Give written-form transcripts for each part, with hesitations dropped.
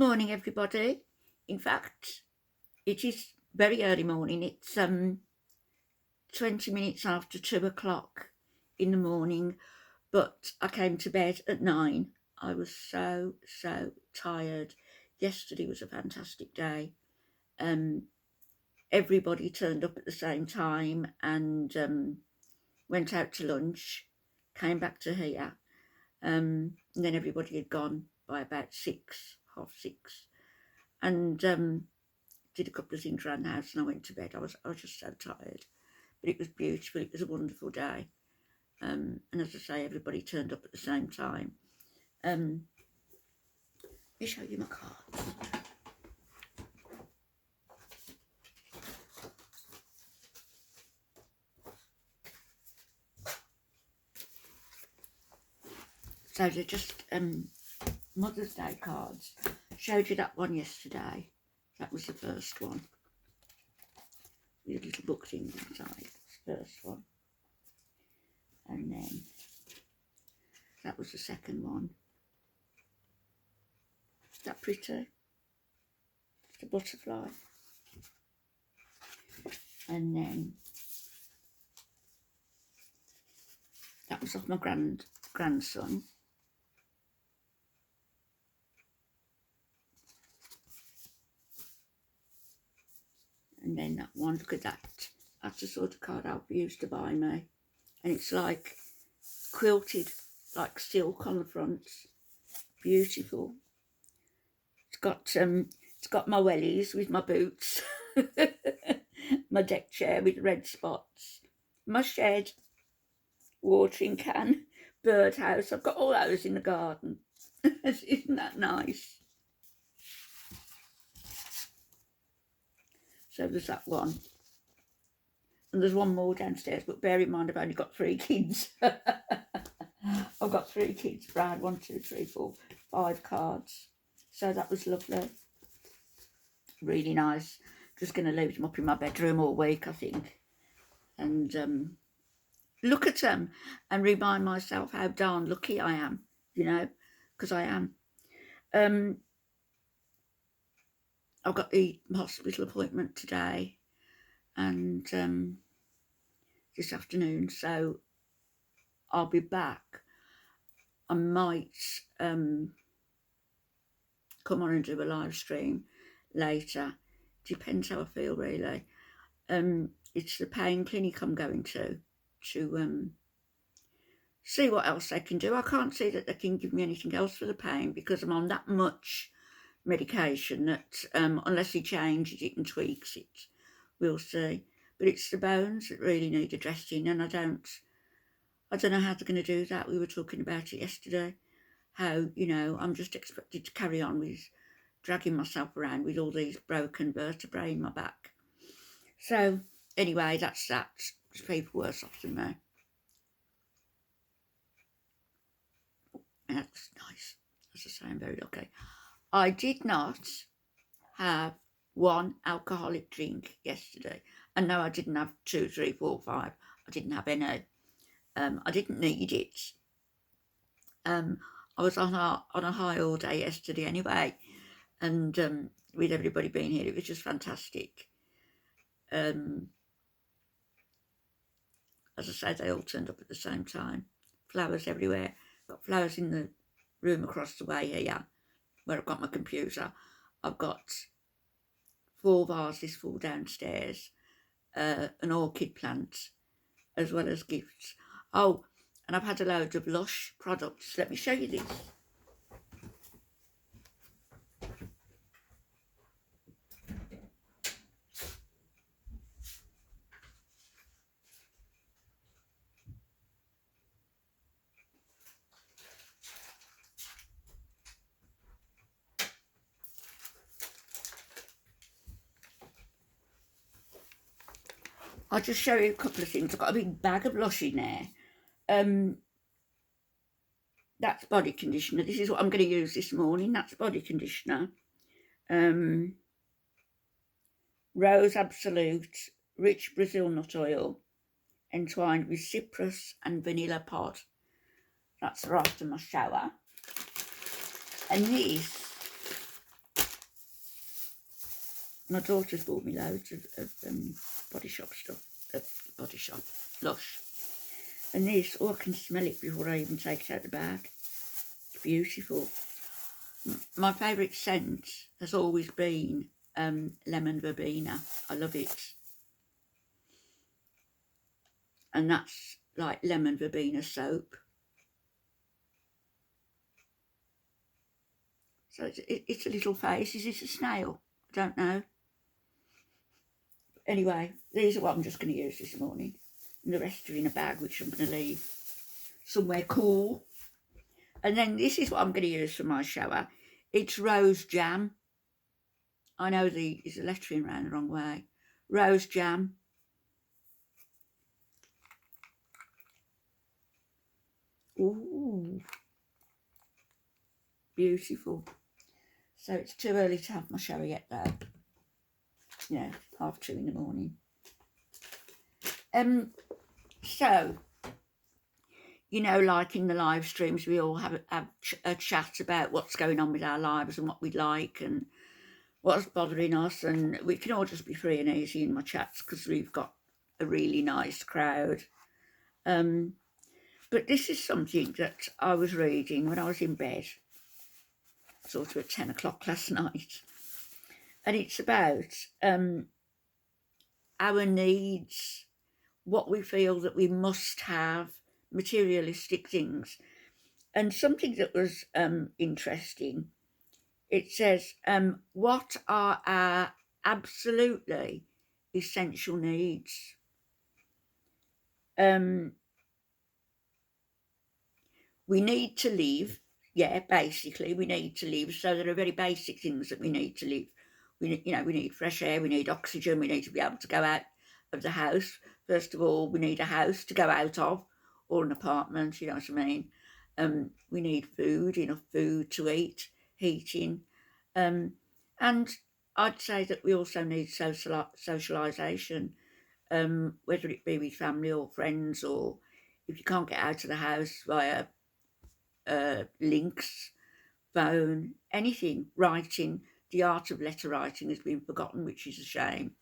morning, everybody. In fact, it is very early morning. It's 20 minutes after 2 o'clock in the morning, but I came to bed at 9. I was so tired. Yesterday was a fantastic day. Everybody turned up at the same time and went out to lunch, came back to here, and then everybody had gone by about 6, half 6. And did a couple of things around the house and I went to bed. I was just so tired, but it was beautiful. It was a wonderful day, and as I say, everybody turned up at the same time. Let me show you my cards. So they're just Mother's Day cards. Showed you that one yesterday. That was the first one. With little book things inside. First one. And then that was the second one. Is that pretty? It's a butterfly. And then that was of my grandson. And then that one, look at that. That's the sort of card I've used to buy me. And it's like quilted, like silk on the front. Beautiful. It's got my wellies with my boots. My deck chair with red spots. My shed. Watering can. Birdhouse. I've got all those in the garden. Isn't that nice? So there's that one. And there's one more downstairs, but bear in mind I've only got 3 kids. I've got 3 kids. Brad, 1, 2, 3, 4, 5 cards. So that was lovely. Really nice. Just going to leave them up in my bedroom all week, I think. And look at them and remind myself how darn lucky I am, you know, because I am. I've got the hospital appointment today and this afternoon, so I'll be back. I might come on and do a live stream later. Depends how I feel, really. It's the pain clinic I'm going to see what else they can do. I can't see that they can give me anything else for the pain because I'm on that much medication that unless he changes it and tweaks it, we'll see. But it's the bones that really need addressing, and I don't know how they're going to do that. We were talking about it yesterday, how, you know, I'm just expected to carry on with dragging myself around with all these broken vertebrae in my back. So anyway, that's that. There's people worse off than me. And that's nice. As I say, I'm very lucky. I did not have one alcoholic drink yesterday. And no, I didn't have 2, 3, 4, 5. I didn't have any. I didn't need it. I was on a high all day yesterday anyway. And with everybody being here, it was just fantastic. As I say, they all turned up at the same time. Flowers everywhere. Got flowers in the room across the way here, where I've got my computer. I've got 4 vases full downstairs, an orchid plant, as well as gifts. Oh, and I've had a load of Lush products. Let me show you this. I'll just show you a couple of things. I've got a big bag of Lush in there. That's body conditioner. This is what I'm going to use this morning. That's body conditioner. Rose Absolute Rich Brazil Nut Oil entwined with cypress and vanilla pod. That's for after my shower. And this My daughter's bought me loads of Body Shop stuff, Body Shop, Lush. And this, I can smell it before I even take it out of the bag. It's beautiful. My favourite scent has always been lemon verbena. I love it. And that's like lemon verbena soap. So it's a little face. Is it a snail? I don't know. Anyway, these are what I'm just going to use this morning. And the rest are in a bag, which I'm going to leave somewhere cool. And then this is what I'm going to use for my shower. It's rose jam. I know there's a lettering around the wrong way. Rose jam. Ooh. Beautiful. So it's too early to have my shower yet though. Yeah, 2:30 in the morning. So, you know, like in the live streams, we all have a chat about what's going on with our lives and what we like and what's bothering us, and we can all just be free and easy in my chats because we've got a really nice crowd. But this is something that I was reading when I was in bed, sort of at 10 o'clock last night, and it's about our needs, what we feel that we must have, materialistic things. And something that was interesting, it says, what are our absolutely essential needs? We need to live. Yeah, basically, we need to live. So there are very basic things that we need to live. We need fresh air, we need oxygen, we need to be able to go out of the house. First of all, we need a house to go out of, or an apartment, you know what I mean? We need food, enough food to eat, heating. And I'd say that we also need socialisation, whether it be with family or friends, or if you can't get out of the house via links, phone, anything, writing. The art of letter writing has been forgotten, which is a shame.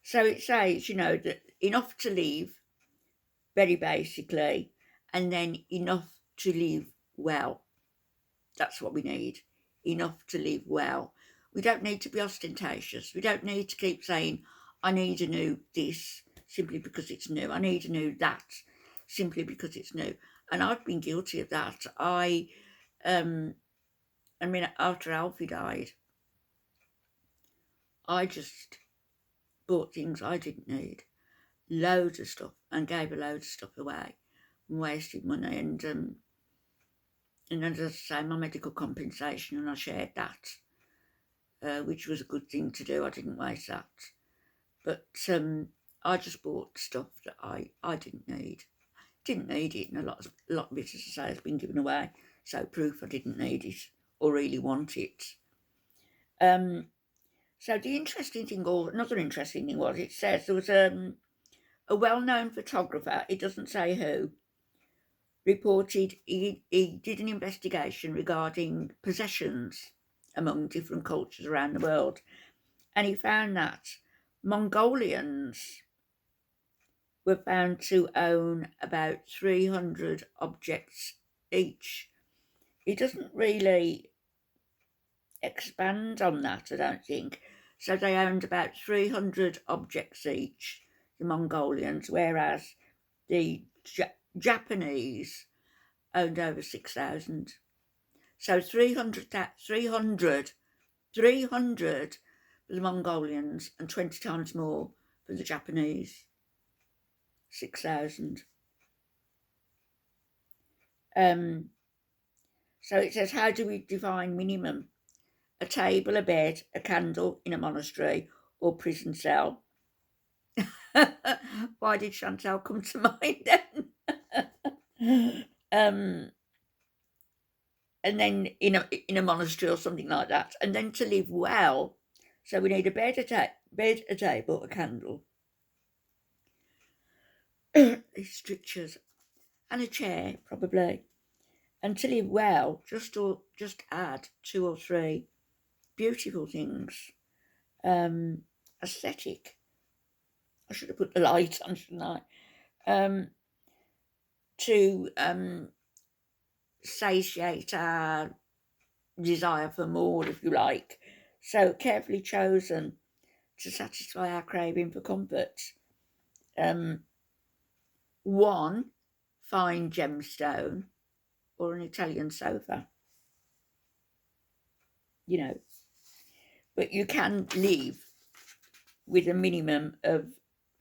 So it says, you know, that enough to live, very basically, and then enough to live well. That's what we need, enough to live well. We don't need to be ostentatious. We don't need to keep saying, I need a new this simply because it's new. I need a new that simply because it's new. And I've been guilty of that. I mean, after Alfie died, I just bought things I didn't need, loads of stuff, and gave a load of stuff away, and wasted money. And as I say, my medical compensation, and I shared that, which was a good thing to do. I didn't waste that. But I just bought stuff that I didn't need. Didn't need it, and a lot of it, as I say, has been given away. So proof I didn't need it or really want it. So the interesting thing, or another interesting thing, was it says there was a well-known photographer, it doesn't say who, reported he did an investigation regarding possessions among different cultures around the world, and he found that Mongolians were found to own about 300 objects each. He doesn't really expand on that, I don't think. So they owned about 300 objects each, the Mongolians, whereas the Japanese owned over 6,000. So 300 for the Mongolians and 20 times more for the Japanese. 6,000. So it says, how do we define minimum? A table, a bed, a candle in a monastery or prison cell. Why did Chantal come to mind then? And then in a monastery or something like that. And then to live well, so we need a bed, a table, a candle, strictures, and a chair probably. And to live well, just add 2 or 3 beautiful things. aesthetic. I should have put the light on, shouldn't I? To satiate our desire for more, if you like. So carefully chosen to satisfy our craving for comfort. One fine gemstone or an Italian sofa, you know. But you can live with a minimum of,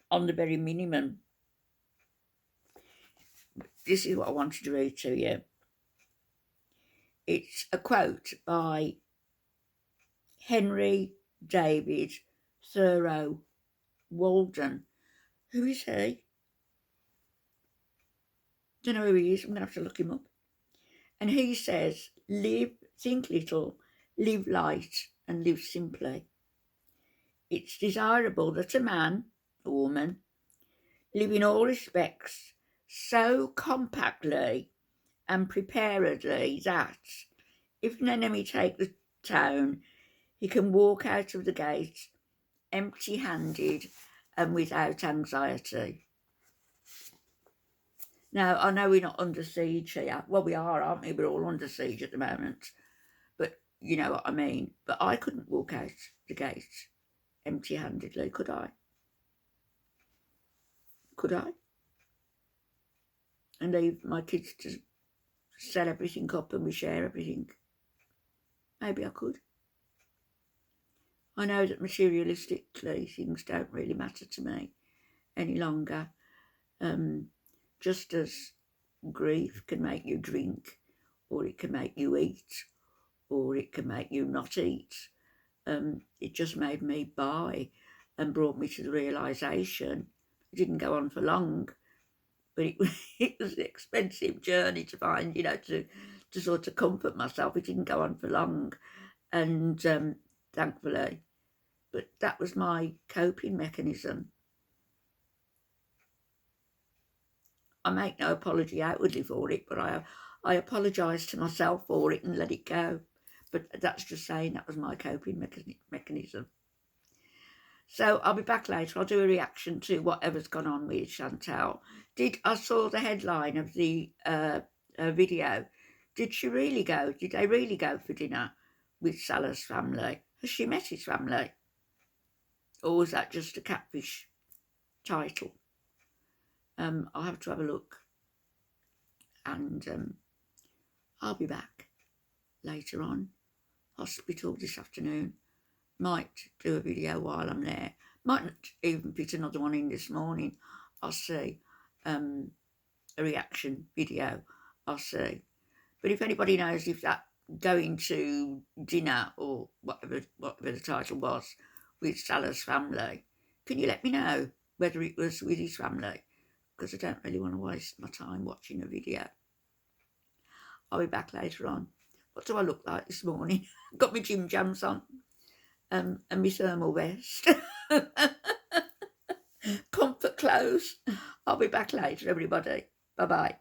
on the very minimum. This is what I wanted to read to you. It's a quote by Henry David Thoreau Walden. Who is he? Don't know who he is. I'm going to have to look him up. And he says, live, think little, live light, and live simply. It's desirable that a man or woman live in all respects so compactly and preparedly that if an enemy take the town, he can walk out of the gate empty-handed and without anxiety. Now, I know we're not under siege here. Well, we are, aren't we? We're all under siege at the moment. But you know what I mean. But I couldn't walk out the gate empty-handedly, could I? Could I? And leave my kids to sell everything up and we share everything. Maybe I could. I know that materialistically things don't really matter to me any longer. Just as grief can make you drink, or it can make you eat, or it can make you not eat. It just made me buy and brought me to the realisation. It didn't go on for long, but it was an expensive journey to find, you know, to sort of comfort myself. It didn't go on for long, and thankfully. But that was my coping mechanism. I make no apology outwardly for it, but I apologise to myself for it and let it go. But that's just saying that was my coping mechanism. So I'll be back later. I'll do a reaction to whatever's gone on with Chantal. I saw the headline of the video. Did she really go? Did they really go for dinner with Salah's family? Has she met his family? Or was that just a catfish title? I'll have to have a look. And I'll be back later on. Hospital this afternoon. Might do a video while I'm there. Might not even put another one in this morning. I'll see. A reaction video. I'll see. But if anybody knows if that going to dinner or whatever the title was with Salah's family, can you let me know whether it was with his family? Because I don't really want to waste my time watching a video. I'll be back later on. What do I look like this morning? Got my gym jams on and my thermal vest. Comfort clothes. I'll be back later, everybody. Bye-bye.